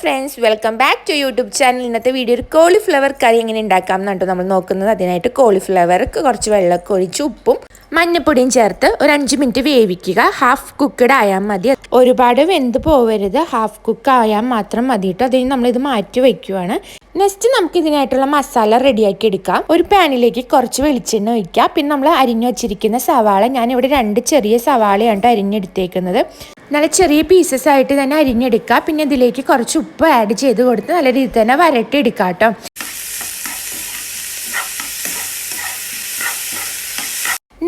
Friends, welcome back to YouTube channel. ഇന്നത്തെ video ഒരു cauliflower curry എങ്ങനെ ഉണ്ടാക്കാം എന്നാണ് നമ്മൾ നോക്കുന്നത്. അതിനായിട്ട് കോളിഫ്ലവർ കുറച്ച് വെള്ളമൊക്കെ ഒഴിച്ച് ഉപ്പും മഞ്ഞപ്പൊടിയും ചേർത്ത് ഒരു 5 മിനിറ്റ് വേവിക്കുക. ഹാഫ് കുക്ക്ഡ് ആയാൽ മതി, ഒരുപാട് വെന്ത് പോവരുത്. ഹാഫ് കുക്ക് ആയാൽ മാത്രം മതിയിട്ട് അതിന് നമ്മളിത് മാറ്റി വയ്ക്കുവാണ്. നെക്സ്റ്റ് നമുക്ക് ഇതിനായിട്ടുള്ള മസാല റെഡിയാക്കി എടുക്കാം. ഒരു പാനിലേക്ക് കുറച്ച് വെളിച്ചെണ്ണ ഒഴിക്കുക. പിന്നെ നമ്മൾ അരിഞ്ഞു വച്ചിരിക്കുന്ന സവാള, ഞാനിവിടെ 2 ചെറിയ സവാളയാണ് അരിഞ്ഞെടുത്തേക്കുന്നത്. നല്ല ചെറിയ പീസസ് ആയിട്ട് തന്നെ അരിഞ്ഞെടുക്കുക. പിന്നെ ഇതിലേക്ക് കുറച്ച് ഉപ്പ് ആഡ് ചെയ്ത് കൊടുത്ത് നല്ല രീതിയിൽ തന്നെ വരട്ടിയെടുക്കുക കേട്ടോ.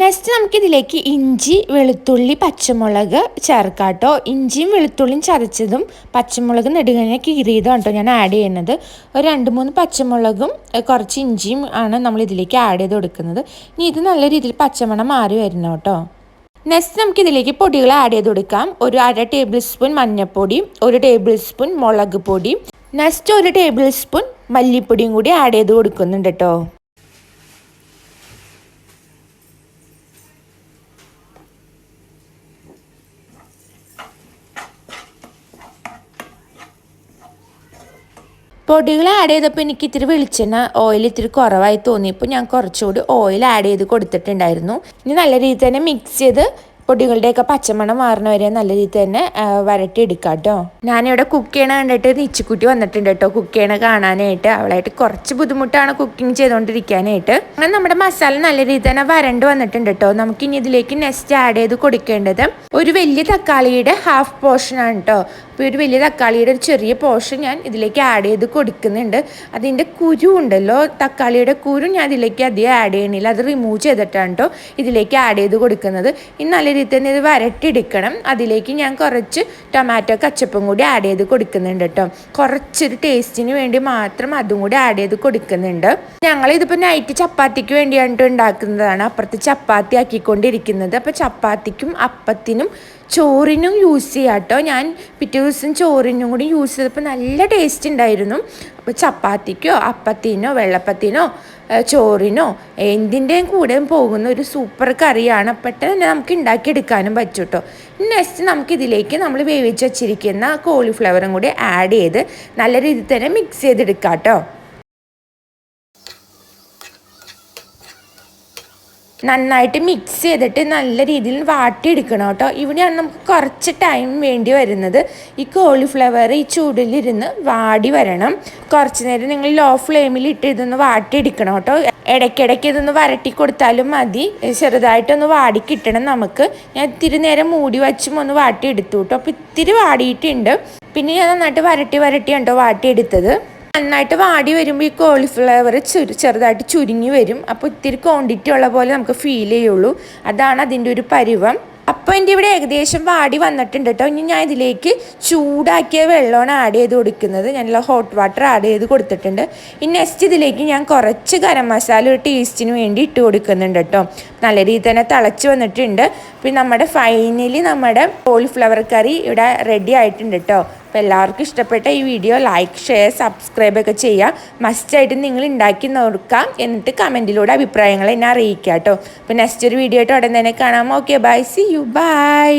നെക്സ്റ്റ് നമുക്കിതിലേക്ക് ഇഞ്ചി, വെളുത്തുള്ളി, പച്ചമുളക് ചേർക്കാം കേട്ടോ. ഇഞ്ചിയും വെളുത്തുള്ളിയും ചതച്ചതും പച്ചമുളക് നെടുകനെ കീറിയതും കേട്ടോ ഞാൻ ആഡ് ചെയ്യുന്നത്. ഒരു 2-3 പച്ചമുളകും കുറച്ച് ഇഞ്ചിയും ആണ് നമ്മൾ ഇതിലേക്ക് ആഡ് ചെയ്ത് കൊടുക്കുന്നത്. ഇനി ഇത് നല്ല രീതിയിൽ പച്ചമണം മാറി വരുന്നു കേട്ടോ. നെക്സ്റ്റ് നമുക്കിതിലേക്ക് പൊടികൾ ആഡ് ചെയ്ത് കൊടുക്കാം. ഒരു 1/2 ടേബിൾ സ്പൂൺ മഞ്ഞൾപ്പൊടി, 1 ടേബിൾ സ്പൂൺ മുളക് പൊടി, നെക്സ്റ്റ് 1 ടേബിൾ സ്പൂൺ മല്ലിപ്പൊടിയും കൂടി ആഡ് ചെയ്ത് കൊടുക്കുന്നുണ്ട് കേട്ടോ. പൊടികൾ ആഡ് ചെയ്തപ്പോൾ എനിക്ക് ഇത്തിരി വെളിച്ചെണ്ണ ഓയിൽ ഇത്തിരി കുറവായി തോന്നിയപ്പോൾ ഞാൻ കുറച്ചുകൂടി ഓയിൽ ആഡ് ചെയ്ത് കൊടുത്തിട്ടുണ്ടായിരുന്നു. ഇനി നല്ല രീതിയിൽ തന്നെ മിക്സ് ചെയ്ത് പൊടികളുടെയൊക്കെ പച്ചമണം മാറുന്ന വരെ നല്ല രീതിയിൽ തന്നെ വരട്ടി എടുക്കാം കേട്ടോ. ഞാനിവിടെ കുക്ക് ചെയ്യണ കണ്ടിട്ട് നിച്ചുക്കുട്ടി വന്നിട്ടുണ്ട് കേട്ടോ കുക്ക് ചെയ്യണ കാണാനായിട്ട്. അവളായിട്ട് കുറച്ച് ബുദ്ധിമുട്ടാണ് കുക്കിംഗ് ചെയ്തുകൊണ്ടിരിക്കാനായിട്ട്. അങ്ങനെ നമ്മുടെ മസാല നല്ല രീതിയിൽ തന്നെ വരണ്ട് വന്നിട്ടുണ്ട് കേട്ടോ. നമുക്കിനി ഇതിലേക്ക് നെക്സ്റ്റ് ആഡ് ചെയ്ത് കൊടുക്കേണ്ടത് ഒരു വലിയ തക്കാളിയുടെ ഹാഫ് പോർഷനാണ് കേട്ടോ. അപ്പോൾ ഒരു വലിയ തക്കാളിയുടെ ഒരു ചെറിയ പോർഷൻ ഞാൻ ഇതിലേക്ക് ആഡ് ചെയ്ത് കൊടുക്കുന്നുണ്ട്. അതിൻ്റെ കുരു ഉണ്ടല്ലോ, തക്കാളിയുടെ കുരു ഞാൻ ഇതിലേക്ക് അധികം ആഡ് ചെയ്യണില്ല, അത് റിമൂവ് ചെയ്തിട്ടാണ് കേട്ടോ ഇതിലേക്ക് ആഡ് ചെയ്ത് കൊടുക്കുന്നത്. ഇനി നല്ല രീതിയിൽ തന്നെ ഇത് വരട്ടിയെടുക്കണം. അതിലേക്ക് ഞാൻ കുറച്ച് ടൊമാറ്റോ കച്ചപ്പും കൂടി ആഡ് ചെയ്ത് കൊടുക്കുന്നുണ്ട് കേട്ടോ. കുറച്ചൊരു ടേസ്റ്റിന് വേണ്ടി മാത്രം അതും കൂടി ആഡ് ചെയ്ത് കൊടുക്കുന്നുണ്ട്. ഞങ്ങളിതിപ്പോൾ നൈറ്റ് ചപ്പാത്തിക്ക് വേണ്ടിയിട്ട് ഉണ്ടാക്കുന്നതാണ്. അപ്പുറത്ത് ചപ്പാത്തി ആക്കിക്കൊണ്ടിരിക്കുന്നത്. അപ്പോൾ ചപ്പാത്തിക്കും അപ്പത്തിനും ചോറിനും യൂസ് ചെയ്യാം കേട്ടോ. ഞാൻ പിറ്റേ ദിവസം ചോറിനും കൂടി യൂസ് ചെയ്തപ്പോൾ നല്ല ടേസ്റ്റ് ഉണ്ടായിരുന്നു. അപ്പോൾ ചപ്പാത്തിക്കോ അപ്പത്തിനോ വെള്ളപ്പത്തിനോ ചോറിനോ എന്തിൻ്റെയും കൂടെ പോകുന്ന ഒരു സൂപ്പർ കറിയാണ്. പെട്ടെന്ന് തന്നെ നമുക്ക് ഉണ്ടാക്കിയെടുക്കാനും പറ്റും കേട്ടോ. നെക്സ്റ്റ് നമുക്കിതിലേക്ക് നമ്മൾ വേവിച്ച് വച്ചിരിക്കുന്ന കോളിഫ്ലവറും കൂടി ആഡ് ചെയ്ത് നല്ല രീതിയിൽ തന്നെ മിക്സ് ചെയ്തെടുക്കാം കേട്ടോ. നന്നായിട്ട് മിക്സ് ചെയ്തിട്ട് നല്ല രീതിയിൽ വാട്ടിയെടുക്കണം കേട്ടോ. ഇവിടെയാണ് നമുക്ക് കുറച്ച് ടൈം വേണ്ടി വരുന്നത്. ഈ കോളിഫ്ലവർ ഈ ചൂടിലിരുന്ന് വാടി വരണം. കുറച്ച് നേരം നിങ്ങൾ ലോ ഫ്ലെയിമിൽ ഇട്ട് ഇതൊന്ന് വാട്ടിയെടുക്കണം കേട്ടോ. ഇടയ്ക്കിടയ്ക്ക് ഇതൊന്ന് വരട്ടി കൊടുത്താലും മതി. ചെറുതായിട്ടൊന്ന് വാടി കിട്ടണം നമുക്ക്. ഞാൻ ഇത്തിരി നേരം മൂടി വച്ചും ഒന്ന് വാട്ടിയെടുത്തു കേട്ടോ. അപ്പോൾ ഇത്തിരി വാടിയിട്ടുണ്ട്. പിന്നെ ഞാൻ നന്നായിട്ട് വരട്ടി കേട്ടോ വാട്ടിയെടുത്തത്. നന്നായിട്ട് വാടി വരുമ്പോൾ ഈ കോളിഫ്ലവർ ചെറുതായിട്ട് ചുരുങ്ങി വരും. അപ്പോൾ ഇത്തിരി ക്വാണ്ടിറ്റി ഉള്ള പോലെ നമുക്ക് ഫീൽ ചെയ്യുള്ളൂ. അതാണ് അതിൻ്റെ ഒരു പരുവം. അപ്പോൾ എൻ്റെ ഇവിടെ ഏകദേശം വാടി വന്നിട്ടുണ്ട് കേട്ടോ. ഇനി ഞാൻ ഇതിലേക്ക് ചൂടാക്കിയ വെള്ളമാണ് ആഡ് ചെയ്ത് കൊടുക്കുന്നത്. ഞാനുള്ള ഹോട്ട് വാട്ടർ ആഡ് ചെയ്ത് കൊടുത്തിട്ടുണ്ട്. ഇനി നെക്സ്റ്റ് ഇതിലേക്ക് ഞാൻ കുറച്ച് ഗരം മസാല ഒരു ടേസ്റ്റിന് വേണ്ടി ഇട്ട് കൊടുക്കുന്നുണ്ട് കേട്ടോ. നല്ല രീതിയിൽ തന്നെ തിളച്ച് വന്നിട്ടുണ്ട്. പിന്നെ നമ്മുടെ ഫൈനലി നമ്മുടെ കോളിഫ്ലവർ കറി ഇവിടെ റെഡി ആയിട്ടുണ്ട് കേട്ടോ. അപ്പോൾ എല്ലാവർക്കും ഇഷ്ടപ്പെട്ട ഈ വീഡിയോ ലൈക്ക്, ഷെയർ, സബ്സ്ക്രൈബ് ഒക്കെ ചെയ്യുക. മസ്റ്റായിട്ട് നിങ്ങൾ ഉണ്ടാക്കി നോക്കാം. എന്നിട്ട് കമൻറ്റിലൂടെ അഭിപ്രായങ്ങൾ എന്നെ അറിയിക്കുക കേട്ടോ. അപ്പോൾ നെക്സ്റ്റ് ഒരു വീഡിയോ ആയിട്ട് ഉടൻ തന്നെ കാണാം. Okay, bye, see you, by.